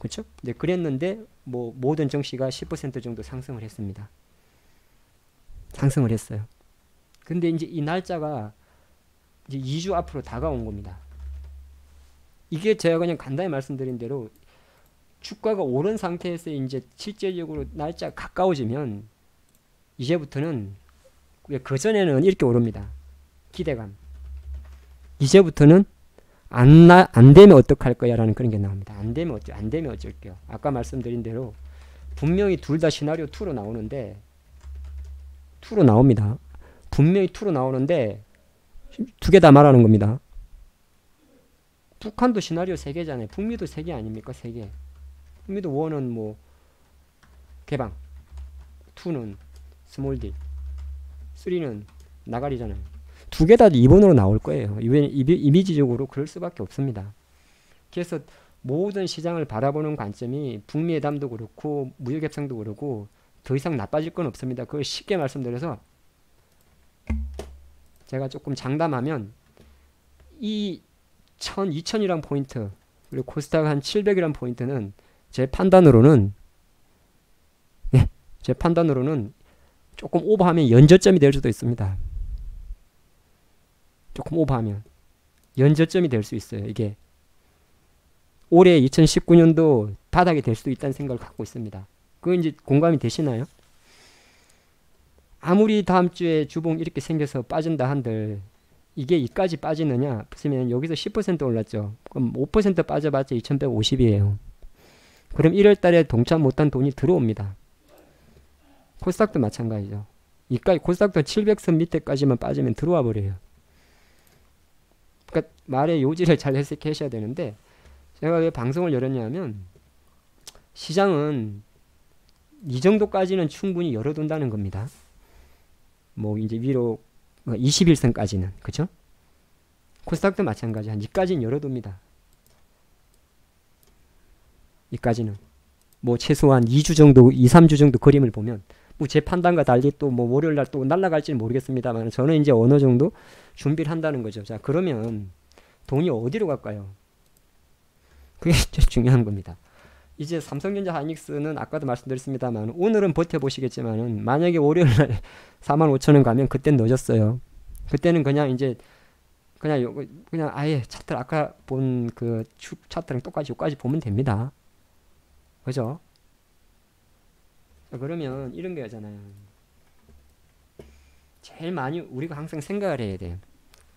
그렇죠? 네, 그랬는데 뭐 모든 증시가 10% 정도 상승을 했습니다. 상승을 했어요. 근데 이제 이 날짜가 이제 2주 앞으로 다가온 겁니다. 이게 제가 그냥 간단히 말씀드린 대로 주가가 오른 상태에서 이제 실제적으로 날짜가 가까워지면 이제부터는 그 전에는 이렇게 오릅니다. 기대감. 이제부터는 안 되면 어떡할 거야 라는 그런 게 나옵니다. 안 되면 어쩔게요. 아까 말씀드린 대로 분명히 둘 다 시나리오 2로 나오는데 2로 나옵니다. 분명히 2로 나오는데 두 개 다 말하는 겁니다. 북한도 시나리오 3개잖아요. 북미도 3개 아닙니까? 3개. 북미도 1은 뭐 개방, 2는 스몰 딜, 3는 나가리잖아요. 두 개 다 2번으로 나올 거예요. 이미지적으로 그럴 수밖에 없습니다. 그래서 모든 시장을 바라보는 관점이 북미 회담도 그렇고 무역 협상도 그렇고 더 이상 나빠질 건 없습니다. 그걸 쉽게 말씀드려서 제가 조금 장담하면 이 2000이란 포인트 그리고 코스닥 한 700이란 포인트는 제 판단으로는 조금 오버하면 연저점이 될 수도 있습니다. 조금 오버하면 연저점이 될 수 있어요. 이게 올해 2019년도 바닥이 될 수도 있다는 생각을 갖고 있습니다. 그거 이제 공감이 되시나요? 아무리 다음 주에 주봉 이렇게 생겨서 빠진다 한들 이게 이까지 빠지느냐 보시면 여기서 10% 올랐죠. 그럼 5% 빠져봤자 2150이에요. 그럼 1월달에 동참 못한 돈이 들어옵니다. 코스닥도 마찬가지죠. 이까지 코스닥도 700선 밑에까지만 빠지면 들어와 버려요. 그러니까 말의 요지를 잘 해석하셔야 되는데 제가 왜 방송을 열었냐면 시장은 이 정도까지는 충분히 열어둔다는 겁니다. 뭐 이제 위로 21선까지는 그죠? 코스닥도 마찬가지 한 이까지는 열어둡니다. 이까지는 뭐 최소한 2주 정도 2-3주 정도 그림을 보면 뭐 제 판단과 달리 또 뭐 월요일날 또 날아갈지는 모르겠습니다만 저는 이제 어느 정도 준비를 한다는 거죠. 자 그러면 돈이 어디로 갈까요? 그게 제일 중요한 겁니다. 이제 삼성전자 하이닉스는 아까도 말씀드렸습니다만 오늘은 버텨보시겠지만은 만약에 월요일날 45,000원 가면 그땐 늦었어요. 그때는 그냥 이제 그냥 아예 차트 아까 본 그 차트랑 똑같이 여기까지 보면 됩니다. 그죠? 자, 그러면 이런 게 있잖아요. 제일 많이 우리가 항상 생각을 해야 돼요.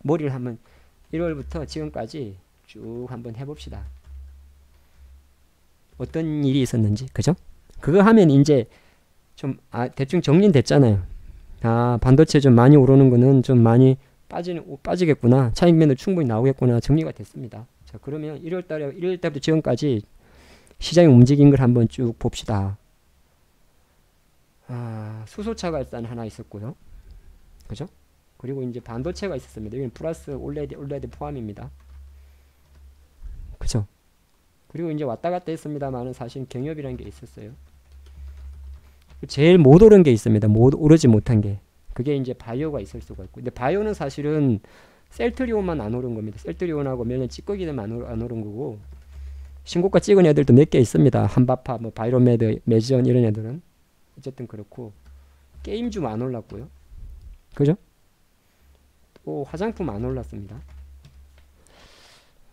머리를 한번 1월부터 지금까지 쭉 한번 해봅시다. 어떤 일이 있었는지, 그죠? 그거 하면 이제 좀 대충 정리됐잖아요. 반도체 좀 많이 오르는 거는 좀 많이 빠지겠구나. 차익 매도 충분히 나오겠구나. 정리가 됐습니다. 자, 그러면 1월달부터 지금까지 시장이 움직인 걸 한번 쭉 봅시다. 수소차가 일단 하나 있었고요. 그죠? 그리고 이제 반도체가 있었습니다. 여기는 플러스 올레드 포함입니다. 그죠? 그리고 이제 왔다 갔다 했습니다만은 사실 경협이라는 게 있었어요. 제일 못 오른 게 있습니다. 못 오르지 못한 게. 그게 이제 바이오가 있을 수가 있고. 근데 바이오는 사실은 셀트리온만 안 오른 겁니다. 셀트리온하고 몇년 찌꺼기들만 안 오른 거고. 신고가 찍은 애들도 몇 개 있습니다. 한바파, 뭐 바이로메드, 매지언 이런 애들은. 어쨌든 그렇고. 게임주 안 올랐고요. 그죠? 또 화장품 안 올랐습니다.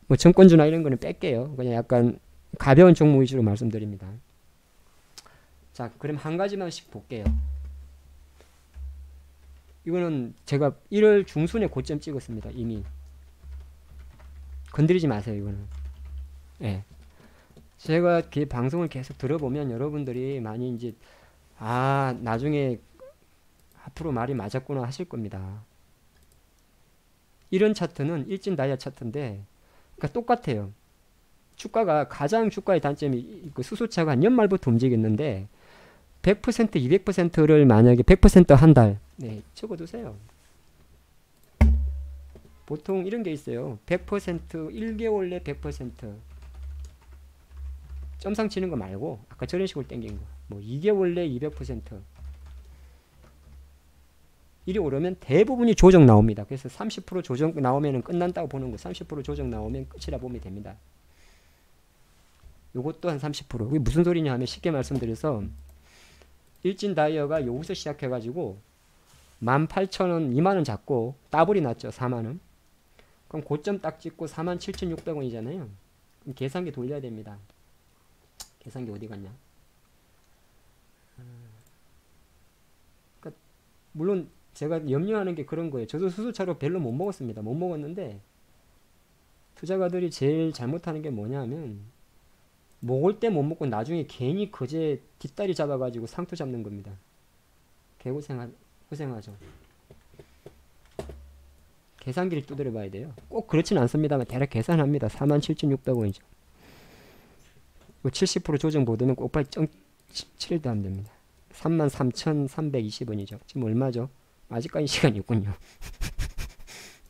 뭐 정권주나 이런 거는 뺄게요. 그냥 약간 가벼운 종목 위주로 말씀드립니다. 자, 그럼 한 가지만씩 볼게요. 이거는 제가 1월 중순에 고점 찍었습니다. 이미. 건드리지 마세요. 이거는. 예. 제가 그 방송을 계속 들어보면 여러분들이 많이 이제 나중에 앞으로 말이 맞았구나 하실 겁니다. 이런 차트는 일진 다이아 차트인데 그러니까 똑같아요. 주가가 가장 주가의 단점이 그 수소차가 연말부터 움직였는데 100%, 200%를 만약에 100% 한 달 적어두세요. 보통 이런 게 있어요. 100% 1개월 내 100% 점상 치는 거 말고 아까 저런 식으로 땡긴 거. 뭐 2개월 내 200% 이리 오르면 대부분이 조정 나옵니다. 그래서 30% 조정 나오면 끝난다고 보는 거. 30% 조정 나오면 끝이라 보면 됩니다. 요것도 한 30%. 그게 무슨 소리냐 하면 쉽게 말씀드려서 일진 다이어가 여기서 시작해가지고 18,000원, 2만원 잡고 따블이 났죠. 4만원. 그럼 고점 딱 찍고 47,600원이잖아요. 그럼 계산기 돌려야 됩니다. 계산기 어디 갔냐? 그러니까 물론 제가 염려하는 게 그런 거예요. 저도 수소차로 별로 못 먹었습니다. 못 먹었는데 투자가들이 제일 잘못하는 게 뭐냐 하면 먹을 때 못 먹고 나중에 괜히 거제 뒷다리 잡아가지고 상투 잡는 겁니다. 고생하죠. 계산기를 두드려 봐야 돼요. 꼭 그렇진 않습니다만 대략 계산합니다. 47,600원이죠. 70% 조정 보드면 꼭빨리 7도 하면 됩니다. 33,320원이죠. 지금 얼마죠? 아직까지 시간이 있군요.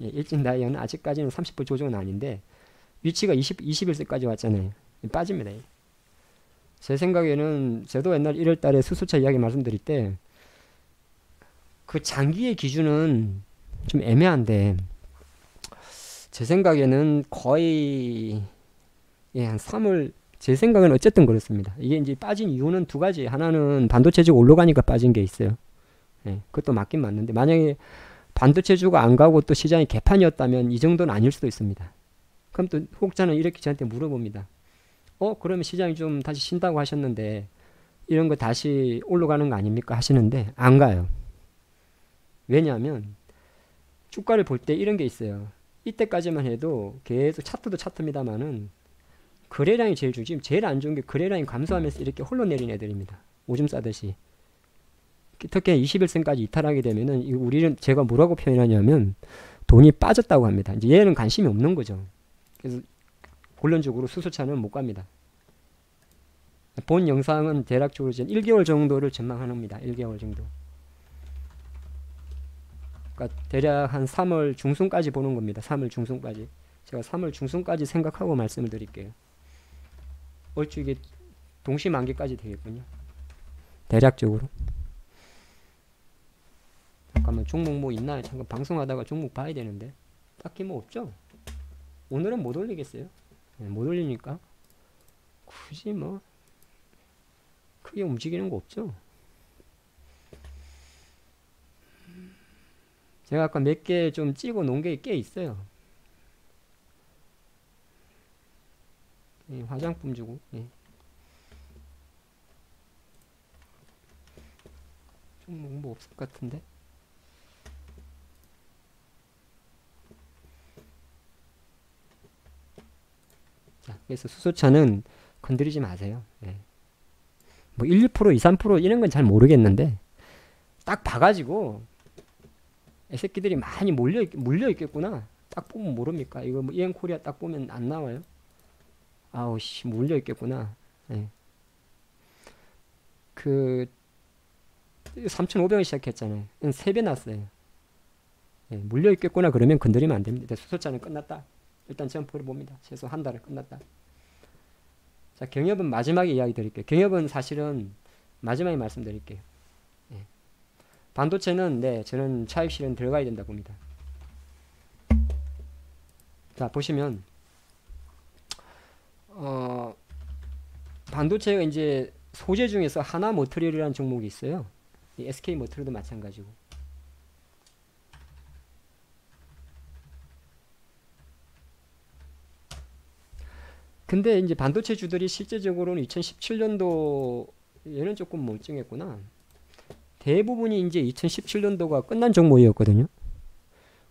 예, 일진 다이어는 아직까지는 30% 조정은 아닌데 위치가 21세까지 왔잖아요. 빠집니다. 제 생각에는 저도 옛날 1월달에 수소차 이야기 말씀드릴 때 그 장기의 기준은 좀 애매한데 제 생각에는 거의 한 3월 제 생각은 어쨌든 그렇습니다. 이게 이제 빠진 이유는 두 가지. 하나는 반도체주가 올라가니까 빠진 게 있어요. 예, 그것도 맞긴 맞는데 만약에 반도체주가 안 가고 또 시장이 개판이었다면 이 정도는 아닐 수도 있습니다. 그럼 또 혹자는 이렇게 저한테 물어봅니다. 그러면 시장이 좀 다시 쉰다고 하셨는데 이런 거 다시 올라가는 거 아닙니까? 하시는데 안 가요. 왜냐하면 주가를 볼 때 이런 게 있어요. 이때까지만 해도 계속 차트도 차트입니다만은 거래량이 제일 중요해요. 지금 제일 안 좋은 게 거래량이 감소하면서 이렇게 홀로내린 애들입니다. 오줌 싸듯이. 특히 21센까지 이탈하게 되면은 우리는 제가 뭐라고 표현하냐면 돈이 빠졌다고 합니다. 이제 얘는 관심이 없는 거죠. 그래서 본론적으로 수소차는 못 갑니다. 본 영상은 대략적으로 1개월 정도를 전망합니다. 1개월 정도. 그러니까 대략 한 3월 중순까지 보는 겁니다. 3월 중순까지. 제가 3월 중순까지 생각하고 말씀을 드릴게요. 얼추 이게 동시만기까지 되겠군요. 대략적으로. 잠깐만 종목 뭐 있나요? 잠깐 방송하다가 종목 봐야 되는데 딱히 뭐 없죠? 오늘은 못 올리겠어요? 네, 못 올리니까 굳이 뭐 크게 움직이는 거 없죠? 제가 아까 몇 개 좀 찍어 놓은 게 꽤 있어요. 예, 화장품 주고 예. 종목 뭐 없을 것 같은데 자, 그래서 수소차는 건드리지 마세요. 예. 뭐 1, 2%, 2, 3% 이런 건 잘 모르겠는데 딱 봐가지고 이 새끼들이 많이 물려 있겠구나. 딱 보면 모릅니까? 이거 뭐 EM코리아 딱 보면 안 나와요? 아우 씨 물려 있겠구나. 예. 그 3,500원 시작했잖아요. 3배 났어요. 예, 물려 있겠구나 그러면 건드리면 안 됩니다. 수소차는 끝났다. 일단 점프를 봅니다. 최소 한 달은 끝났다. 자, 경협은 마지막에 이야기 드릴게요. 경협은 사실은 마지막에 말씀드릴게요. 예. 반도체는 네, 저는 차익 실현 들어가야 된다 봅니다. 자, 보시면 반도체가 이제 소재 중에서 하나 머트리얼이라는 종목이 있어요. 이 SK 머트리얼도 마찬가지고. 근데 이제 반도체 주들이 실제적으로는 2017년도 얘는 조금 멀쩡했구나. 대부분이 이제 2017년도가 끝난 종목이었거든요.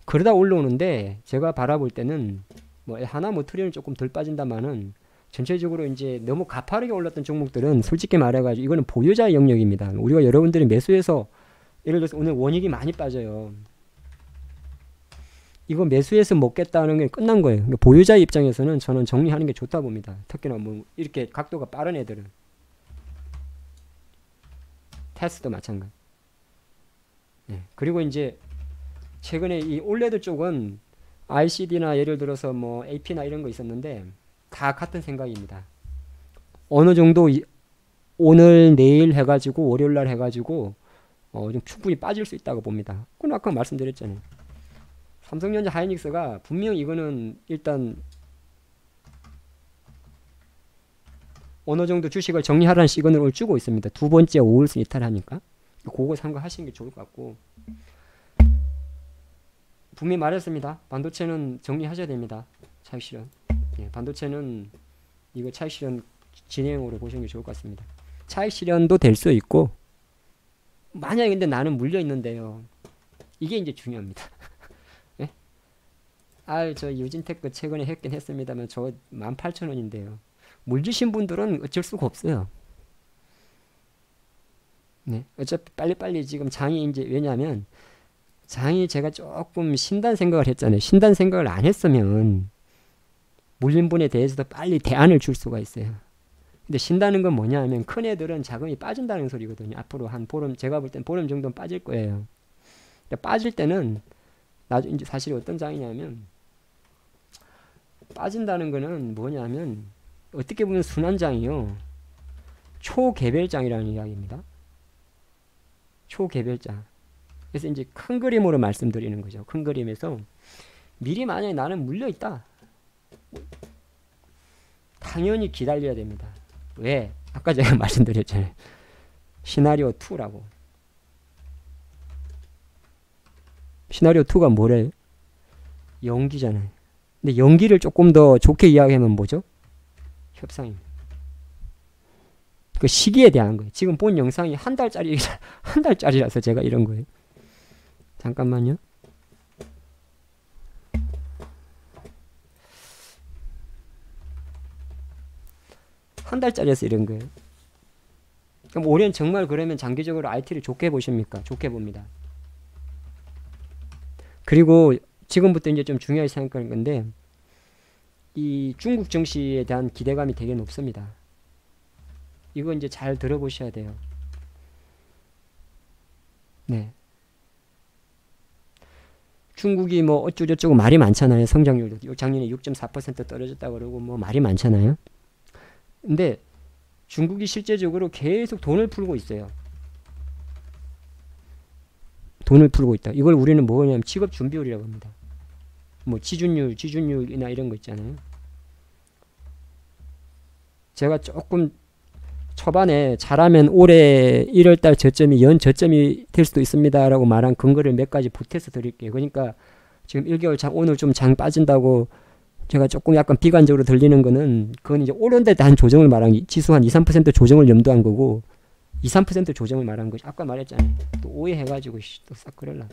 그러다 올라오는데 제가 바라볼 때는 뭐 하나 머트리얼은 조금 덜 빠진다마는 전체적으로 이제 너무 가파르게 올랐던 종목들은 솔직히 말해가지고 이거는 보유자의 영역입니다. 우리가 여러분들이 매수해서 예를 들어서 오늘 원익이 많이 빠져요. 이거 매수해서 먹겠다는 게 끝난 거예요. 그러니까 보유자 입장에서는 저는 정리하는 게 좋다 봅니다. 특히나 뭐 이렇게 각도가 빠른 애들은. 테스도 마찬가지. 네. 그리고 이제 최근에 이 올레드 쪽은 ICD나 예를 들어서 뭐 AP나 이런 거 있었는데 다 같은 생각입니다. 어느 정도 오늘 내일 해가지고 월요일날 해가지고 좀 충분히 빠질 수 있다고 봅니다. 그건 아까 말씀드렸잖아요. 삼성전자 하이닉스가 분명 이거는 일단 어느 정도 주식을 정리하라는 시그널을 주고 있습니다. 두 번째 5일선 이탈하니까 그거 참고하시는 게 좋을 것 같고, 분명히 말했습니다. 반도체는 정리하셔야 됩니다. 차익 실현. 예, 반도체는 이거 차익 실현 진행으로 보시는 게 좋을 것 같습니다. 차익 실현도 될 수 있고, 만약에 근데 나는 물려 있는데요. 이게 이제 중요합니다. 예? 저 유진테크 최근에 했긴 했습니다만 저 18,000원인데요. 물리신 분들은 어쩔 수가 없어요. 네, 어차피 빨리빨리 지금 장이 이제, 왜냐하면 장이 제가 조금 신단 생각을 했잖아요. 신단 생각을 안 했으면 물린 분에 대해서도 빨리 대안을 줄 수가 있어요. 근데 신다는 건 뭐냐 하면 큰 애들은 자금이 빠진다는 소리거든요. 앞으로 한 보름, 제가 볼 땐 보름 정도는 빠질 거예요. 빠질 때는 나중에 이제 사실 어떤 장이냐면, 빠진다는 거는 뭐냐면 어떻게 보면 순환장이요. 초개별장이라는 이야기입니다. 초개별장. 그래서 이제 큰 그림으로 말씀드리는 거죠. 큰 그림에서 미리 만약에 나는 물려있다. 당연히 기다려야 됩니다. 왜? 아까 제가 말씀드렸잖아요. 시나리오 2라고. 시나리오 2가 뭐래요? 연기잖아요. 근데 연기를 조금 더 좋게 이야기하면 뭐죠? 협상입니다. 그 시기에 대한 거예요. 지금 본 영상이 한 달짜리라서 제가 이런 거예요. 잠깐만요. 한 달짜리여서 이런 거예요. 그럼 올해는 정말 그러면 장기적으로 IT를 좋게 보십니까? 좋게 봅니다. 그리고 지금부터 이제 좀 중요하게 생각하는 건데, 이 중국 증시에 대한 기대감이 되게 높습니다. 이거 이제 잘 들어보셔야 돼요. 네. 중국이 뭐 어쩌고저쩌고 말이 많잖아요. 성장률도 작년에 6.4% 떨어졌다고 그러고 뭐 말이 많잖아요. 근데 중국이 실제적으로 계속 돈을 풀고 있어요. 돈을 풀고 있다. 이걸 우리는 뭐냐면 직업 준비율이라고 합니다. 뭐 지준율이나 이런 거 있잖아요. 제가 조금 초반에 잘하면 올해 1월달 저점이 연 저점이 될 수도 있습니다 라고 말한 근거를 몇 가지 보태서 드릴게요. 그러니까 지금 1개월 장, 오늘 좀 장 빠진다고 제가 조금 약간 비관적으로 들리는 거는, 그건 이제 오른데 한 조정을 말한, 지수 한 2, 3% 조정을 염두한 거고, 2, 3% 조정을 말한 거죠. 아까 말했잖아요. 또 오해해가지고 또 싹 그럴라.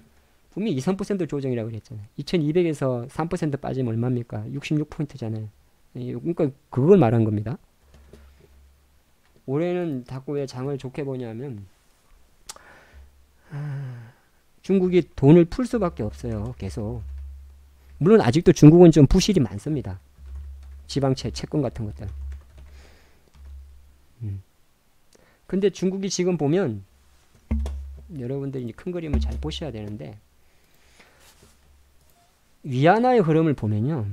분명히 2, 3% 조정이라고 그랬잖아요. 2200에서 3% 빠지면 얼마입니까? 66포인트잖아요. 그러니까 그걸 말한 겁니다. 올해는 자꾸 왜 장을 좋게 보냐면, 중국이 돈을 풀 수밖에 없어요. 계속. 물론 아직도 중국은 좀 부실이 많습니다. 지방채, 채권 같은 것들. 근데 중국이 지금 보면, 여러분들이 큰 그림을 잘 보셔야 되는데, 위안화의 흐름을 보면요,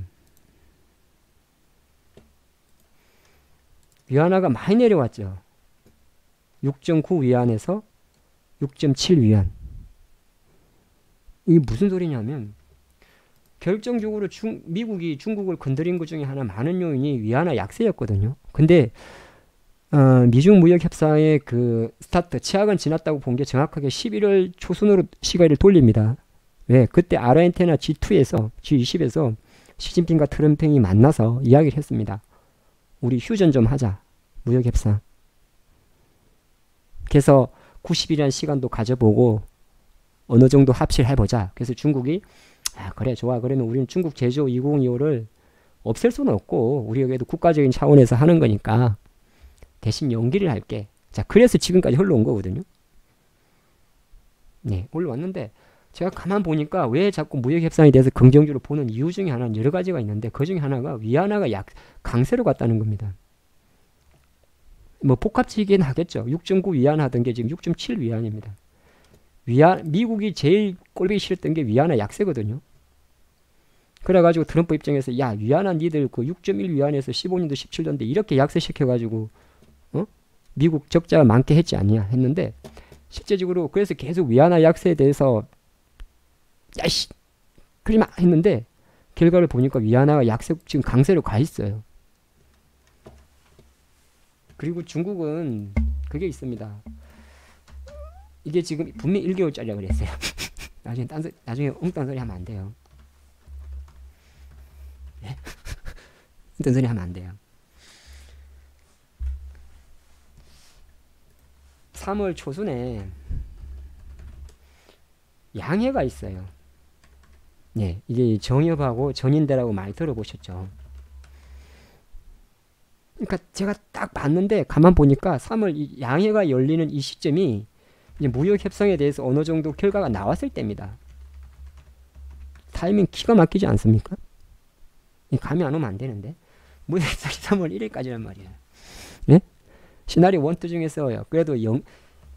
위안화가 많이 내려왔죠. 6.9 위안에서 6.7 위안. 이게 무슨 소리냐면, 결정적으로 미국이 중국을 건드린 것 중에 하나 많은 요인이 위안화 약세였거든요. 근데 미중 무역 협상의 그 스타트, 치약은 지났다고 본 게 정확하게 11월 초순으로 시간을 돌립니다. 왜? 그때 아르헨티나 G2에서 G20에서 시진핑과 트럼프이 만나서 이야기를 했습니다. 우리 휴전 좀 하자. 무역 협상. 그래서 90일이라는 시간도 가져보고 어느 정도 합의를 해보자. 그래서 중국이 그래 좋아. 그러면 우리는 중국 제조 2025를 없앨 수는 없고 우리 여기에도 국가적인 차원에서 하는 거니까 대신 연기를 할게. 자, 그래서 지금까지 흘러온 거거든요. 네, 올라왔는데 제가 가만 보니까 왜 자꾸 무역협상에 대해서 긍정적으로 보는 이유 중에 하나는 여러 가지가 있는데, 그 중에 하나가 위안화가 강세로 갔다는 겁니다. 뭐 복합치긴 하겠죠. 6.9 위안 하던 게 지금 6.7 위안입니다. 미국이 제일 꼴보기 싫었던 게 위안화 약세거든요. 그래가지고 트럼프 입장에서 야, 위안화 니들 그 6.1 위안에서 15년도 17년대 이렇게 약세시켜가지고 미국 적자가 많게 했지 않냐 했는데, 실제적으로 그래서 계속 위안화 약세에 대해서 야이씨 그러마 했는데 결과를 보니까 위안화가 약세 지금 강세로 가 있어요. 그리고 중국은 그게 있습니다. 이게 지금 분명히 1개월짜리라고 그랬어요. 나중에 엉뚱한 소리 하면 안 돼요. 네? 엉뚱한 소리 하면 안 돼요. 3월 초순에 양해가 있어요. 네, 이게 정엽하고 전인대라고 많이 들어보셨죠. 그러니까 제가 딱 봤는데 가만 보니까 3월 이 양해가 열리는 이 시점이 이제 무역 협상에 대해서 어느 정도 결과가 나왔을 때입니다. 타이밍 기가 막히지 않습니까? 감이 안 오면 안 되는데 무역 협상이 3월 1일까지란 말이에요. 예? 시나리오 1, 2 중에서요. 그래도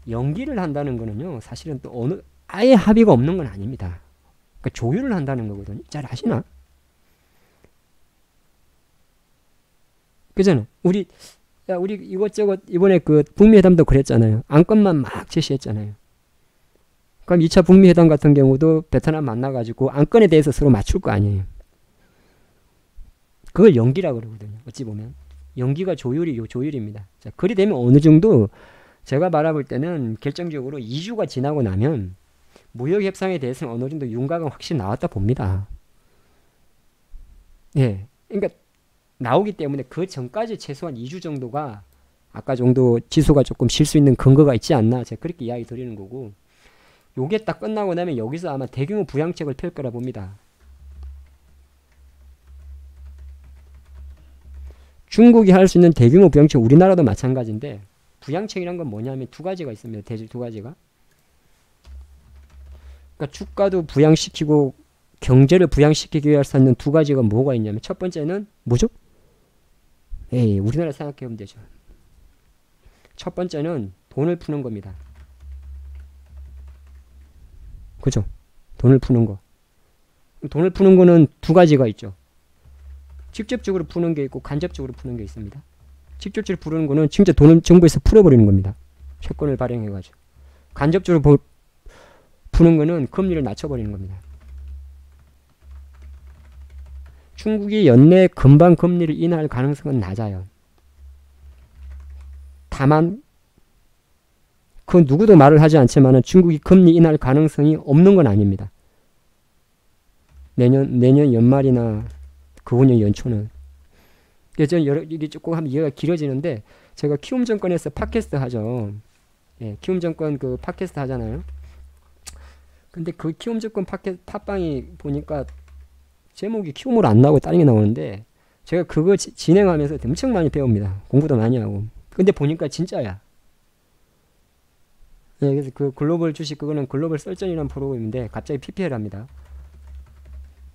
연기를 한다는 거는요. 사실은 또 아예 합의가 없는 건 아닙니다. 그러니까 조율을 한다는 거거든요. 잘 아시나? 그잖아. 우리 이것저것 이번에 그 북미 회담도 그랬잖아요. 안건만 막 제시했잖아요. 그럼 2차 북미 회담 같은 경우도 베트남 만나가지고 안건에 대해서 서로 맞출 거 아니에요. 그걸 연기라고 그러거든요. 어찌 보면 연기가 조율입니다. 자, 그리 되면 어느 정도 제가 바라볼 때는 결정적으로 2주가 지나고 나면 무역 협상에 대해서는 어느 정도 윤곽은 확실히 나왔다 봅니다. 예, 그러니까 나오기 때문에 그 전까지 최소한 2주 정도가 아까 정도 지수가 조금 쉴 수 있는 근거가 있지 않나 제가 그렇게 이야기 드리는 거고, 요게 딱 끝나고 나면 여기서 아마 대규모 부양책을 펼 거라 봅니다. 중국이 할 수 있는 대규모 부양책, 우리나라도 마찬가지인데 부양책이란 건 뭐냐면 두 가지가 있습니다. 대주 두 가지가. 그러니까 주가도 부양시키고 경제를 부양시키기 위해 할 수 있는 두 가지가 뭐가 있냐면 첫 번째는 뭐죠? 우리나라 생각해보면 되죠. 첫 번째는 돈을 푸는 겁니다. 그죠? 돈을 푸는 거. 돈을 푸는 거는 두 가지가 있죠. 직접적으로 푸는 게 있고 간접적으로 푸는 게 있습니다. 직접적으로 푸는 거는 진짜 돈을 정부에서 풀어버리는 겁니다. 채권을 발행해가지고. 간접적으로 푸는 거는 금리를 낮춰버리는 겁니다. 중국이 연내 금방 금리를 인하할 가능성은 낮아요. 다만 그 누구도 말을 하지 않지만 중국이 금리 인하할 가능성이 없는 건 아닙니다. 내년 연말이나 그 후년 연초는. 그래서 이게 조금 하면 이해가 길어지는데 제가 키움증권에서 팟캐스트 하죠. 예, 키움증권 그 팟캐스트 하잖아요. 근데 그 키움증권 팟빵이 보니까 제목이 키움으로 안 나오고 다른 게 나오는데 제가 그거 진행하면서 엄청 많이 배웁니다. 공부도 많이 하고. 근데 보니까 진짜야. 네, 그래서 그 글로벌 주식 그거는 글로벌 설전이라는 프로그램인데 갑자기 PPL 합니다.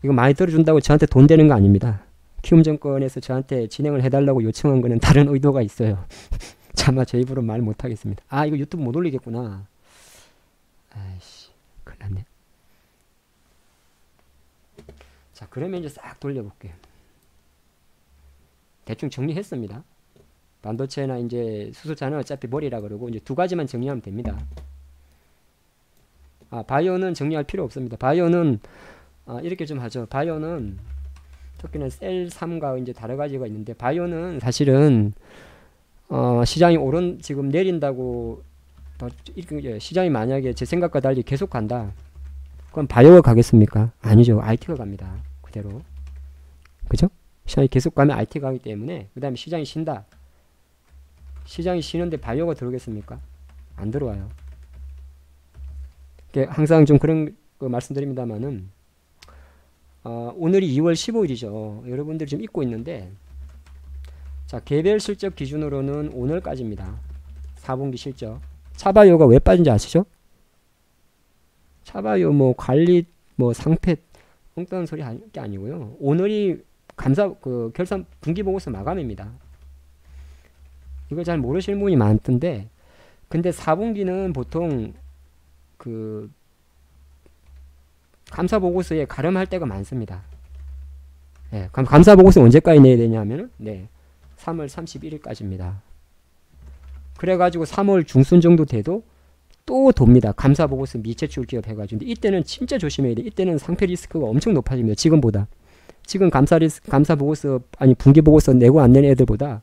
이거 많이 들어준다고 저한테 돈 되는 거 아닙니다. 키움증권에서 저한테 진행을 해달라고 요청한 거는 다른 의도가 있어요. 차마 제 입으로 말 못하겠습니다. 아, 이거 유튜브 못 올리겠구나. 아이씨, 큰일 났네. 자, 그러면 이제 싹 돌려볼게요. 대충 정리했습니다. 반도체나 이제 수소차는 어차피 머리라 그러고 이제 두 가지만 정리하면 됩니다. 바이오는 정리할 필요 없습니다. 바이오는 이렇게 좀 하죠. 바이오는 특히는 셀3과 이제 다른 가지가 있는데 바이오는 사실은 시장이 지금 내린다고 시장이 만약에 제 생각과 달리 계속 간다. 그럼 바이오가 가겠습니까? 아니죠. IT가 갑니다. 그대로. 그죠? 시장이 계속 가면 IT가 가기 때문에 그 다음에 시장이 쉰다. 시장이 쉬는데 바이오가 들어오겠습니까? 안 들어와요. 항상 좀 그런 거 말씀드립니다만은 오늘이 2월 15일이죠. 여러분들이 지금 잊고 있는데 자, 개별 실적 기준으로는 오늘까지입니다. 4분기 실적. 차바이오가 왜 빠진지 아시죠? 차바이오 뭐 관리 뭐 상패 엉뚱한 소리 할 게 아니고요. 오늘이 결산 분기보고서 마감입니다. 이걸 잘 모르시는 분이 많던데 근데 4분기는 보통 그 감사보고서에 가름할 때가 많습니다. 네, 그럼 감사보고서 언제까지 내야 되냐면 3월 31일까지입니다. 그래가지고 3월 중순 정도 돼도 또 돕니다. 감사보고서 미채출 기업 해가지고. 근데 이때는 진짜 조심해야 돼. 이때는 상패 리스크가 엄청 높아집니다. 지금보다. 지금 감사보고서 분기보고서 내고 안 내는 애들보다